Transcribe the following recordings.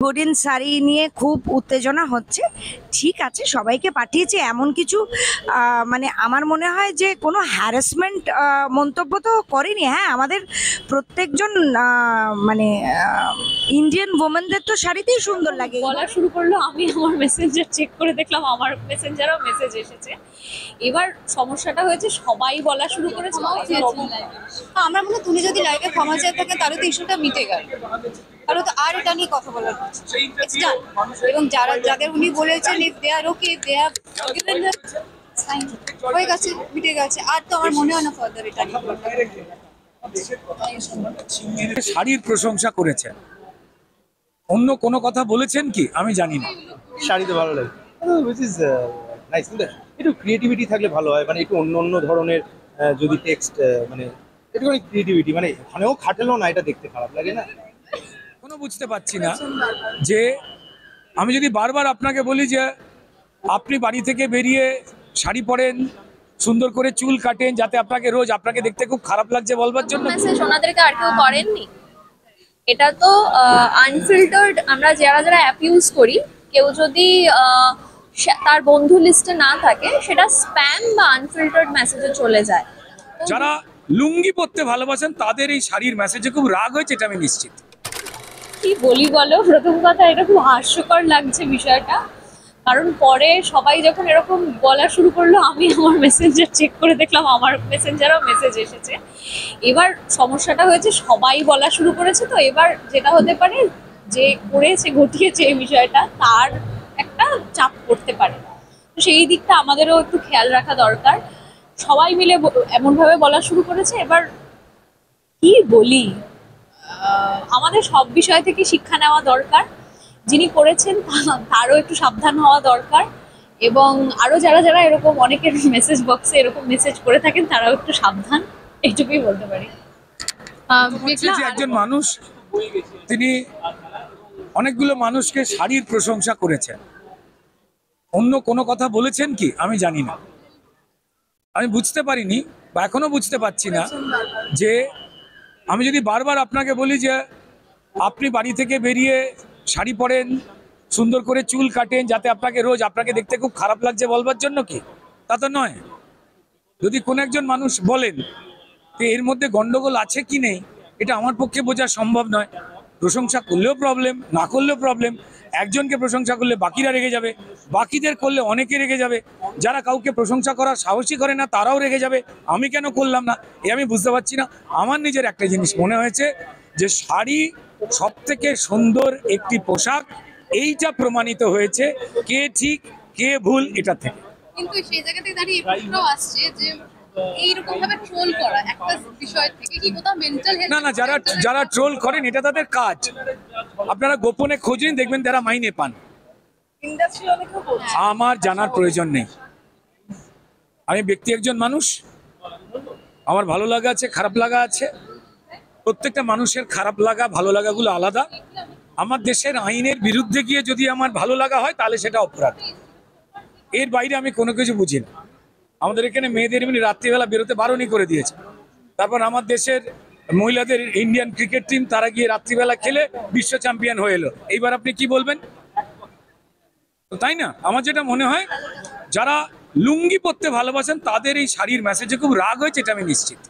Golden sari নিয়ে খুব উত্তেজনা হচ্ছে। ঠিক আছে, সবাইকে পাঠিয়েছে, এমন কিছু মানে আমার মনে হয় যে কোনো হ্যারাসমেন্ট মন্তব্য তো করেনি। হ্যাঁ, আমাদের প্রত্যেকজন মানে ইন্ডিয়ান ওমেনদের তো শাড়িতেই সুন্দর লাগে। বলা শুরু করলো, আমি আমার মেসেঞ্জার চেক করে দেখলাম আমার মেসেঞ্জারও মেসেজ এসেছে। এবার সমস্যাটা হয়েছে সবাই বলা শুরু করেছে। আমার মনে হয় তুমি যদি লাইভে ক্ষমা চেয়ে থাকে তাহলে তো ইস্যুটা মিটে গেল, তাহলে তো আর এটা নিয়ে কথা বলার কিছু নেই। It's done. এবং যাদের উনি বলেছেন if they are okay they have given the sign, হয়ে গেছে, মিটে গেছে। আর তো আমার মনে হয় না ফার্দার এটা নিয়ে শাড়ির প্রশংসা করেছেন, অন্য কোনো কথা বলেছেন কি আমি জানি না। শাড়িতে ভালো লাগে, হুইচ ইজ নাইস। কিন্তু একটু ক্রিয়েটিভিটি থাকলে ভালো হয়, মানে একটু অন্য অন্য ধরনের যদি টেক্সট, মানে একটুখানি ক্রিয়েটিভিটি, মানে ওখানেও খাটেলো না, এটা দেখতে খারাপ লাগে না। কোনো বুঝতে পারছি না যে আমি যদি বারবার আপনাকে বলি যে আপনি বাড়ি থেকে বেরিয়ে শাড়ি পরেন, সুন্দর করে চুল কাটেন, যাতে আপনাকে রোজ আপনাকে দেখতে খুব খারাপ লাগছে বলবার জন্য। মেসেজ ওনাদেরকে আর কেউ করেননি। এটা তো আনফিল্টার্ড, আমরা যারা যারা অ্যাপ ইউজ করি, কেউ যদি তার বন্ধু লিস্টে না থাকে সেটা স্প্যাম বা আনফিল্টার্ড মেসেজে চলে যায়। যারা লুঙ্গি পরতে ভালোবাসেন তাদের এই শাড়ির মেসেজে খুব রাগ হয়েছে, এটা আমি নিশ্চিত। কি বলি বলো, প্রথম কথা এটা খুব হাস্যকর লাগছে বিষয়টা, কারণ পরে সবাই যখন এরকম বলা শুরু করলো, আমি আমার মেসেঞ্জার চেক করে দেখলাম আমার মেসেঞ্জারও মেসেজ এসেছে। এবার সমস্যাটা হয়েছে সবাই বলা শুরু করেছে, তো এবার যেটা হতে পারে যে করেছে ঘটিয়েছে এই বিষয়টা তার একটা চাপ পড়তে পারে, তো সেই দিকটা আমাদেরও একটু খেয়াল রাখা দরকার। সবাই মিলে এমনভাবে বলা শুরু করেছে, এবার কি বলি, আমাদের সব বিষয় থেকে শিক্ষা নেওয়া দরকার। যিনি করেছেন তারও একটু সাবধান হওয়া দরকার, এবং আরো যারা যারা এরকম অনেকের মেসেজ বক্সে এরকম মেসেজ করে থাকেন তারাও একটু সাবধান, এইটুকুই বলতে পারি। একজন মানুষ, তিনি অনেকগুলো মানুষকে শাড়ির প্রশংসা করেছেন, অন্য কোনো কথা বলেছেন কি আমি জানি না। আমি বুঝতে পারিনি বা এখনো বুঝতে পারছি না যে আমি যদি বারবার আপনাকে বলি যে আপনি বাড়ি থেকে বেরিয়ে শাড়ি পরেন, সুন্দর করে চুল কাটেন, যাতে আপনাকে রোজ আপনাকে দেখতে খুব খারাপ লাগছে বলবার জন্য কি, তা তো নয়। যদি কোনো একজন মানুষ বলেন যে এর মধ্যে গন্ডগোল আছে কি নেই, এটা আমার পক্ষে বোঝা সম্ভব নয়। প্রশংসা করলেও প্রবলেম, না করলেও প্রবলেম। একজনকে প্রশংসা করলে বাকিরা রেগে যাবে, বাকিদের করলে অনেকে রেগে যাবে, যারা কাউকে প্রশংসা করার সাহসই করে না তারাও রেগে যাবে, আমি কেন করলাম না, এ আমি বুঝতে পারছি না। আমার নিজের একটা জিনিস মনে হয়েছে যে শাড়ি সব থেকে সুন্দর একটি পোশাক, এইটা প্রমাণিত হয়েছে কে ঠিক কে ভুল এটা থেকে। কিন্তু সেই জায়গা থেকে দাঁড়িয়ে প্রশ্ন আসছে যে এইরকম ভাবে ট্রোল করা একটা বিষয় থেকে কি কোথাও মেন্টাল হেলথ, না, যারা যারা ট্রোল করেন এটা তাদের কাজ, আপনারা গোপনে খোঁজ নিন, দেখবেন তারা মাইনে পান। ইন্ডাস্ট্রি অনেকেও বলছে। আমার জানার প্রয়োজন নেই, আমি ব্যক্তি একজন মানুষ, আমার ভালো লাগা আছে, খারাপ লাগা আছে। প্রত্যেকটা মানুষের খারাপ লাগা ভালো লাগাগুলো আলাদা। আমার দেশের আইনের বিরুদ্ধে গিয়ে যদি আমার ভালো লাগা হয় তাহলে সেটা অপরাধ, এর বাইরে আমি কোনো কিছু বুঝি না। আমাদের এখানে মেয়েদের এমনি রাত্রিবেলা বেরোতে বারণই করে দিয়েছে। তারপর আমার দেশের মহিলাদের ইন্ডিয়ান ক্রিকেট টিম, তারা গিয়ে রাত্রিবেলা খেলে বিশ্ব চ্যাম্পিয়ন হয়ে এলো। এইবার আপনি কি বলবেন? তো তাই না, আমার যেটা মনে হয় যারা লুঙ্গি পরতে ভালোবাসেন তাদের এই শাড়ির মেসেজে খুব রাগ হয়েছে, এটা আমি নিশ্চিত।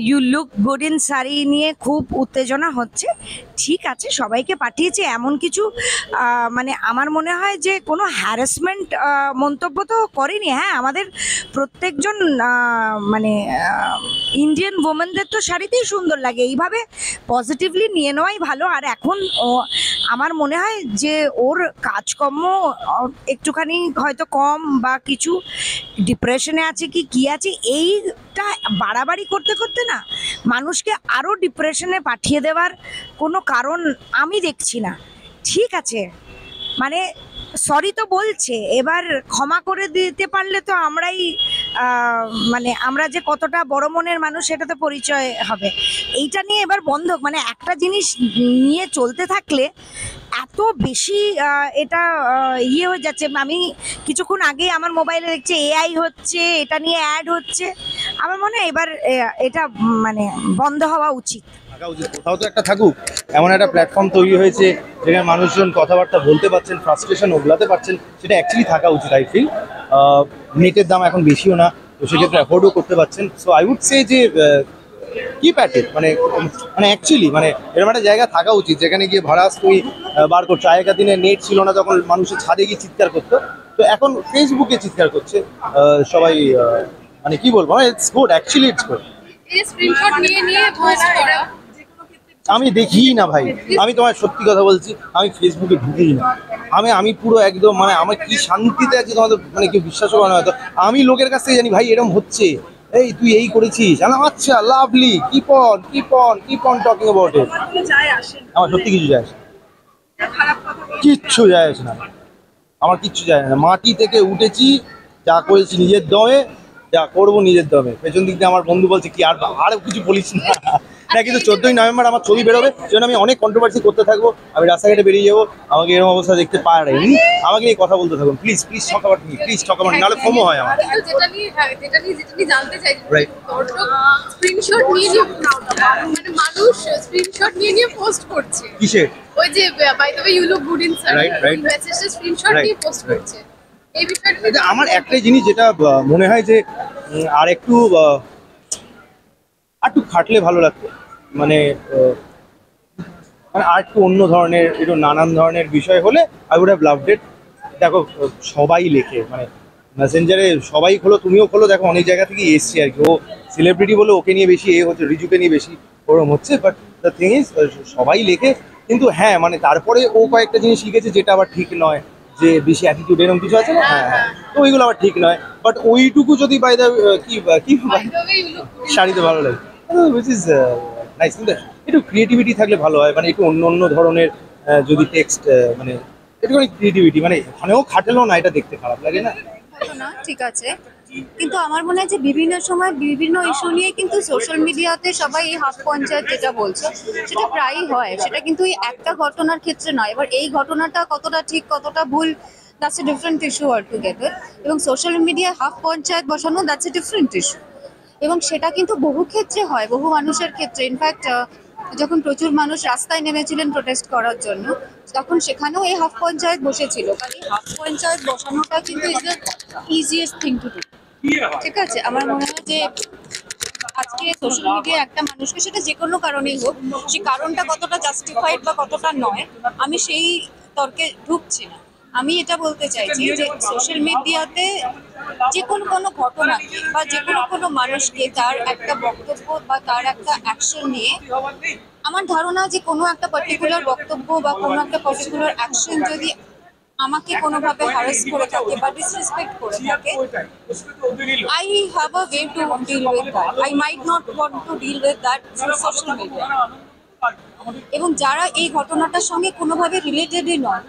ইউ লুক গোল্ডেন শাড়ি নিয়ে খুব উত্তেজনা হচ্ছে। ঠিক আছে, সবাইকে পাঠিয়েছে, এমন কিছু মানে আমার মনে হয় যে কোনো হ্যারাসমেন্ট মন্তব্য তো করেনি। হ্যাঁ, আমাদের প্রত্যেকজন মানে ইন্ডিয়ান ওমেনদের তো শাড়িতেই সুন্দর লাগে, এইভাবে পজিটিভলি নিয়ে নেওয়াই ভালো। আর এখন আমার মনে হয় যে ওর কাজকর্ম একটুখানি হয়তো কম বা কিছু ডিপ্রেশনে আছে কি আছে, এইটা বাড়াবাড়ি করতে করতে না মানুষকে আরও ডিপ্রেশনে পাঠিয়ে দেওয়ার কোনো কারণ আমি দেখছি না। ঠিক আছে, মানে সরি তো বলছে, এবার ক্ষমা করে দিতে পারলে তো আমরাই মানে আমরা যে কতটা বড় মনের মানুষ সেটা তো পরিচয় হবে। এইটা নিয়ে এবার বন্ধ, মানে একটা জিনিস নিয়ে চলতে থাকলে এত বেশি এটা ইয়ে হয়ে যাচ্ছে। আমি কিছুক্ষণ আগে আমার মোবাইলে দেখছি এআই হচ্ছে, এটা নিয়ে অ্যাড হচ্ছে। আমার মনে হয় এবার এটা মানে বন্ধ হওয়া উচিত। থাকা উচিত, কোথাও তো একটা থাকুক। এমন একটা প্ল্যাটফর্ম তৈরি হয়েছে যেখানে মানুষজন কথাবার্তা বলতে পারছেন, ফ্রাস্ট্রেশন ওগলাতে পারছেন, সেটা অ্যাকচুয়ালি থাকা উচিত। আই ফিল নেটের দাম এখন বেশিও না, তো সেক্ষেত্রে অ্যাফোর্ডও করতে পারছেন। সো আই উড সে যে কিপ অ্যাট ইট, মানে মানে অ্যাকচুয়ালি মানে এরকম একটা জায়গা থাকা উচিত যেখানে গিয়ে ভাড়াস তুই বার করছো। আগেকার দিনে নেট ছিল না, তখন মানুষের ছাদে গিয়ে চিৎকার করতো, তো এখন ফেসবুকে চিৎকার করছে সবাই। মানে কি বলবো, it's good, actually it's good. এই স্ক্রিনশট নিয়ে নিয়ে পোস্ট করা আমি দেখি না ভাই, আমি তোমার সত্যি কথা বলছি, আমি ফেসবুকে ঢুকিই না। আমি পুরো একদম মানে আমার কি শান্তিতে আছে তোমাদের মানে কেউ বিশ্বাস করে না হয়তো। আমি লোকের কাছ থেকে জানি ভাই এরকম হচ্ছে, এই তুই এই করেছিস, আচ্ছা lovely, keep on talking about it. আমার সত্যি কিছু যায় আসে না, কিচ্ছু যায় আসে না, আমার কিচ্ছু যায় না। মাটি থেকে উঠেছি, যা করেছি নিজের দমে, যা করবো নিজের দমে। পেছন দিক দিয়ে আমার বন্ধু বলছে কি আর কিছু বলিস না। না কিন্তু 14ই নভেম্বর আমার ছবি বেরোবে, সেজন্য আমি অনেক কন্ট্রোভার্সি করতে থাকবো। আমি রাস্তাঘাটে বেরিয়ে যাবো, আমাকে এরকম অবস্থা দেখতে পারেন, আমাকে এই কথা বলতে থাকুন প্লিজ, টক অ্যাবাউট মি, নাহলে ফোমো হয় আমার। কিন্তু যেটা নিয়ে জানতে চাই, Right. স্ক্রিনশট নিয়ে নিয়ে মানে মানুষ স্ক্রিনশট নিয়ে নিয়ে পোস্ট করছে, কিসের? ওই যে by the way you look good in sun, Right. মেসেজটা স্ক্রিনশট Right. নিয়ে পোস্ট করছে। এই বিষয়টা এটা আমার একটাই জিনিস যেটা মনে হয় যে আর একটু খাটলে ভালো লাগতো, মানে মানে আর একটু অন্য ধরনের, একটু নানান ধরনের বিষয় হলে I would have loved it. দেখো সবাই লেখে, মানে মেসেঞ্জারে সবাই খোলো, তুমিও খোলো, দেখো অনেক জায়গা থেকে এসছি আর কি। ও সেলিব্রিটি বলে ওকে নিয়ে বেশি হচ্ছে, রিজুকে নিয়ে বেশি ওরম হচ্ছে, বাট দ্য থিং ইজ সবাই লেখে। কিন্তু হ্যাঁ মানে তারপরে ও কয়েকটা জিনিস লিখেছে যেটা আবার ঠিক নয়, যে বেশি অ্যাটিটিউড এরকম কিছু আছে না, হ্যাঁ, তো ওইগুলো আবার ঠিক নয়। বাট ওইটুকু যদি বাই দ্য কি by the way you look শাড়িতে ভালো লাগে, উইচ ইজ নাইস। কিন্তু একটু ক্রিয়েটিভিটি থাকলে ভালো হয়, মানে একটু অন্য ধরনের যদি টেক্সট, মানে একটুখানি ক্রিয়েটিভিটি, মানে ওখানেও খাটেলো না, এটা দেখতে খারাপ লাগে না? না, ঠিক আছে, কিন্তু আমার মনে হয় যে বিভিন্ন সময় বিভিন্ন ইস্যু নিয়ে কিন্তু সোশ্যাল মিডিয়াতে সবাই এই হাফ পঞ্চায়েত যেটা বলছো সেটা প্রায়ই হয়, সেটা কিন্তু এই একটা ঘটনার ক্ষেত্রে নয়। এবার এই ঘটনাটা কতটা ঠিক কতটা ভুল, that's a different issue altogether. এবং সোশ্যাল মিডিয়ায় হাফ পঞ্চায়েত বসানো, দ্যাটস এ ডিফারেন্ট ইস্যু। এবং সেটা কিন্তু বহু ক্ষেত্রে হয়, বহু মানুষের ক্ষেত্রে। ইনফ্যাক্ট যখন প্রচুর মানুষ রাস্তায় নেমেছিলেন প্রোটেস্ট করার জন্য, তখন সেখানেও এই হাফ পঞ্চায়েত বসেছিল। কারণ এই হাফ পঞ্চায়েত বসানোটা কিন্তু is the easiest thing to do. ঠিক আছে, আমার মনে হয় যে আজকে সোশ্যাল মিডিয়া একটা মানুষকে, সেটা যে কোনো কারণেই হোক, সেই কারণটা কতটা জাস্টিফাইড বা কতটা নয়, আমি সেই তর্কে ঢুকছি না। আমি এটা বলতে চাইছি যে সোশ্যাল মিডিয়াতে যে কোনো ঘটনাকে বা যে কোনো মানুষকে তার একটা বক্তব্য বা তার একটা অ্যাকশন নিয়ে, আমার ধারণা যে কোনো একটা পার্টিকুলার বক্তব্য বা কোনো একটা পার্টিকুলার অ্যাকশন যদি আমাকে কোনোভাবে হ্যারাস করে থাকে বা ডিসরেসপেক্ট করে থাকে, I have a way to deal with that. I might not want to deal with that through social media. এবং যারা এই ঘটনাটার সঙ্গে কোনোভাবে রিলেটেডই নয়,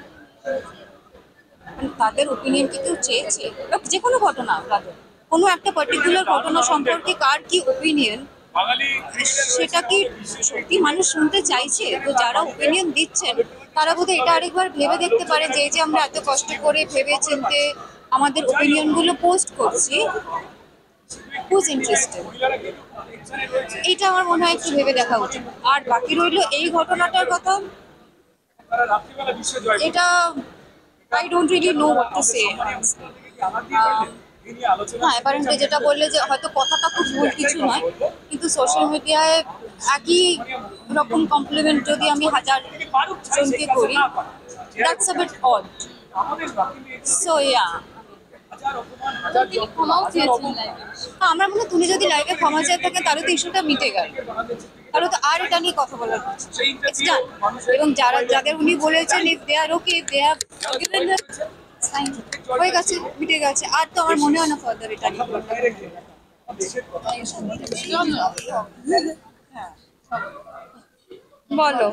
তাদের ওপিনিয়ন কি কেউ চেয়েছে? যে কোনো ঘটনা, তাদের কোনো একটা পার্টিকুলার ঘটনা সম্পর্কে কার কি ওপিনিয়ন, সেটা কি সত্যি মানুষ শুনতে চাইছে? তো যারা ওপিনিয়ন দিচ্ছেন তারা বোধহয় এটা আরেকবার ভেবে দেখতে পারে যে এই যে আমরা এত কষ্ট করে ভেবে চিনতে আমাদের ওপিনিয়নগুলো পোস্ট করছি, হুজ ইন্টারেস্টেড, এইটা আমার মনে হয় একটু ভেবে দেখা উচিত। আর বাকি রইলো এই ঘটনাটার কথা, এটা I don't really know what to say. হ্যাঁ, অ্যাপারেন্টলি যেটা বললে যে হয়তো কথাটা খুব ভুল কিছু নয়, কিন্তু সোশ্যাল মিডিয়ায় একই রকম কমপ্লিমেন্ট যদি আমি 1000 জনকে করি, that's a bit odd. So yeah, আমার মনে হয় তুমি যদি লাইভে ক্ষমা চেয়ে থাকেন তাহলে তো ইস্যুটা মিটে গেল, তাহলে তো আর এটা নিয়ে কথা বলার কিছু নেই। It's done. এবং যাদের উনি বলেছেন if they are okay, if they have given the sign, হয়ে গেছে, মিটে গেছে, আর তো আমার মনে হয় না ফার্দার এটা নিয়ে বলো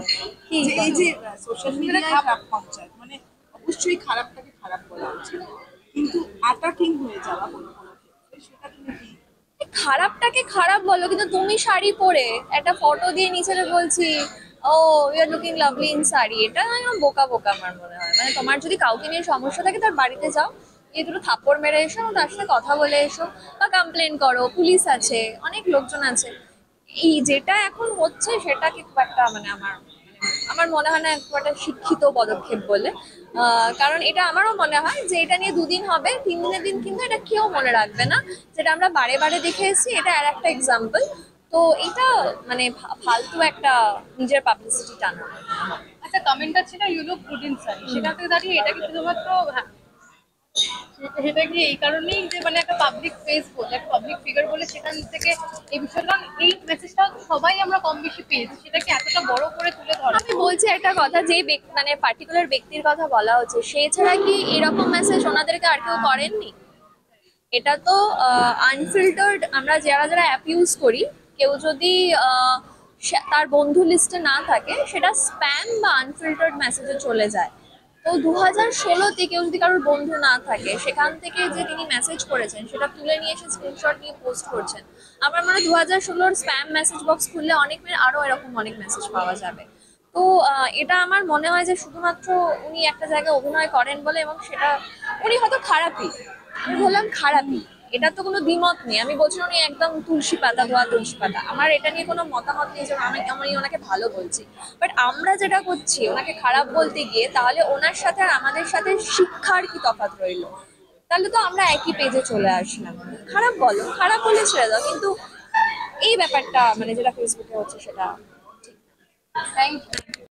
কি। এই যে সোশ্যাল মিডিয়ায় খারাপ পঞ্চায়েত, মানে অবশ্যই খারাপটাকে খারাপ বলা উচিত, কিন্তু অ্যাটাকিং হয়ে যাওয়া কোনো ক্ষেত্রে, সেটা তুমি কি? খারাপটাকে খারাপ বলো, কিন্তু তুমি শাড়ি পরে একটা ফটো দিয়ে নিচে বলছি oh you are looking lovely in sari, এটা একদম বোকা বোকা আমার মনে হয়। মানে তোমার যদি কাউকে নিয়ে সমস্যা থাকে তার বাড়িতে যাও, এই দুটো থাপ্পড় মেরে এসো, তার সাথে কথা বলে এসো বা কমপ্লেন করো, পুলিশ আছে, অনেক লোকজন আছে। এই যেটা এখন হচ্ছে সেটা কি খুব একটা মানে আমার মনে হয় না খুব একটা শিক্ষিত পদক্ষেপ বলে। কারণ এটা আমারও মনে হয় যে এটা নিয়ে 2 দিন হবে, 3 দিনের দিন কিন্তু এটা কেউ মনে রাখবে না। যেটা আমরা বারে বারে দেখে এসেছি, এটা আর একটা এক্সাম্পল। তো এটা মানে ফালতু একটা নিজের পাবলিসিটি টানা। আচ্ছা, কমেন্টটা ছিল ইউ লুক গুড ইন সারি, সেখান থেকে দাঁড়িয়ে এটা কি শুধুমাত্র এটা কি এই কারণেই যে মানে একটা পাবলিক ফেস বলে, একটা পাবলিক ফিগার বলে সেখান থেকে এই বিষয়টা, এই মেসেজটা সবাই আমরা কম বেশি পেয়েছি, সেটা কি এতটা বড় করে তুলে ধরা? আমি বলছি একটা কথা, যে মানে পার্টিকুলার ব্যক্তির কথা বলা হচ্ছে, সে ছাড়া কি এরকম মেসেজ ওনাদেরকে আর কেউ করেননি? এটা তো আনফিল্টার্ড, আমরা যারা যারা অ্যাপ ইউজ করি, কেউ যদি তার বন্ধু লিস্টে না থাকে, সেটা স্প্যাম বা আনফিল্টার্ড মেসেজে চলে যায়। তো 2016-তে কেউ যদি কারোর বন্ধু না থাকে, সেখান থেকে যে তিনি মেসেজ করেছেন সেটা তুলে নিয়ে এসে স্ক্রিনশট নিয়ে পোস্ট করছেন। আমার মনে হয় 2016-র স্প্যাম মেসেজ বক্স খুললে আরো এরকম অনেক মেসেজ পাওয়া যাবে। তো এটা আমার মনে হয় যে শুধুমাত্র উনি একটা জায়গায় অভিনয় করেন বলে, এবং সেটা উনি হয়তো খারাপই, আমি বললাম খারাপই, এটা তো কোনো দ্বিমত নেই। আমি বলছি উনি একদম তুলসী পাতা, ধোয়া তুলসী পাতা, আমার এটা নিয়ে কোনো মতামত নেই যে আমি ওনাকে ভালো বলছি। বাট আমরা যেটা করছি ওনাকে খারাপ বলতে গিয়ে, তাহলে ওনার সাথে আর আমাদের সাথে শিক্ষার কি তফাৎ রইলো? তাহলে তো আমরা একই পেজে চলে আসলাম। খারাপ বলো, খারাপ বলে ছেড়ে দাও, কিন্তু এই ব্যাপারটা মানে যেটা ফেসবুকে হচ্ছে সেটা থ্যাংক ইউ।